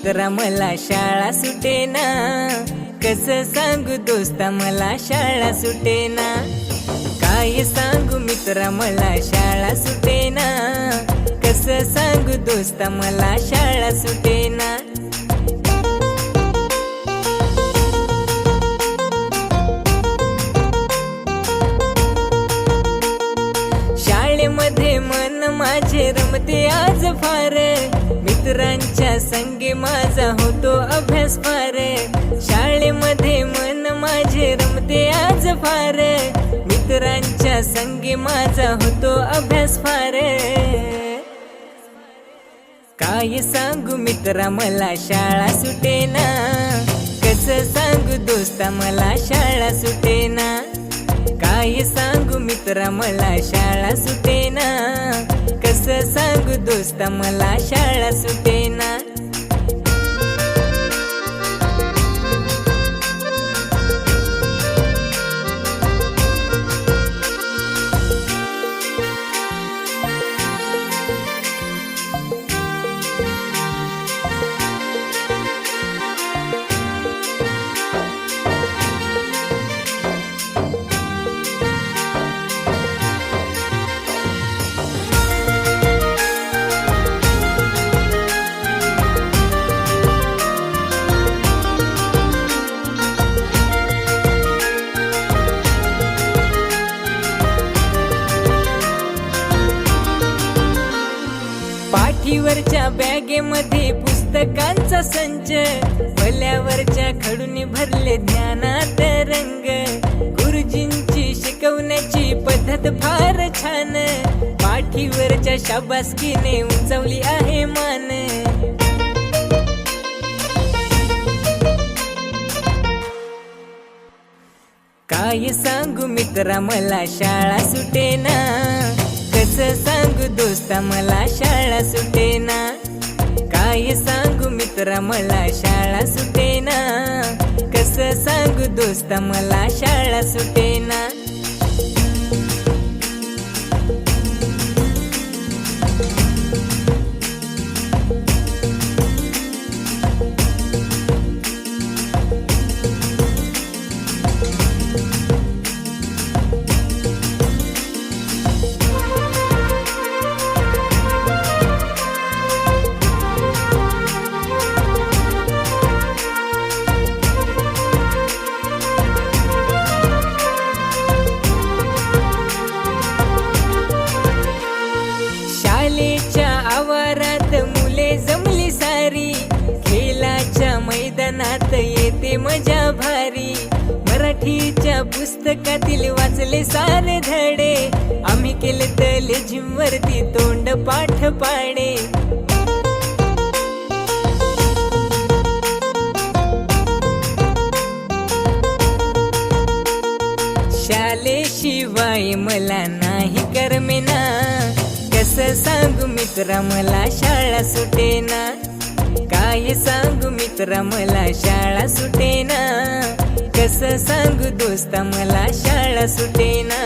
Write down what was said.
मित्रा मला शाळा सुटेना, कसं सांगू दोस्ता मला शाळा सुटेना। काय सांगू मित्रा मला शाळा सुटेना, कसं सांगू दोस्ता मला शाळा सुटेना। शाळेमध्ये मन माझे रमते आज फार, मित्रांच्या संगी माझा होतो अभ्यास फार। शाळेमध्ये मन माझे रमते आज फार, मित्रांच्या संगी माझा होतो अभ्यास फार। काय सांगू मित्रा मला शाळा सुटेना, कसं सांगू दोस्ता मला शाळा सुटेना। काय सांगू मित्रा मला शाळा सुटेना, कसं सांगू दोस्ता मला शाळा सुटेना। पाठीवरच्या बॅगेमध्ये पुस्तकांचा संच, भल्यावरच्या खडूने भरले ज्ञानात रंग। गुरुजींची शिकवण्याची पद्धत फार छान, पाठीवरच्या शाबासकीने उंचावली आहे मान। काय सांगू मित्रा मला शाळा सुटेना, कसं सांगू दोस्ता मला शाळा सुटेना। काय सांगू मित्रा मला शाळा सुटेना, कसं सांगू दोस्ता मला शाळा सुटेना। शाळेच्या आवारात मुले जमली सारी, खेळाच्या मैदानात येते मजा भारी। मराठीच्या पुस्तकातील वाचले सारे धडे, आम्ही केले तले जिमवरती तोंड पाठ पाडे। शाळेशिवाय मला नाही करमेना, कसं सांगू मित्रा मला शाळा सुटेना। काय सांगू मित्रा मला शाळा सुटेना, कसं सांगू दोस्ता मला शाळा सुटेना।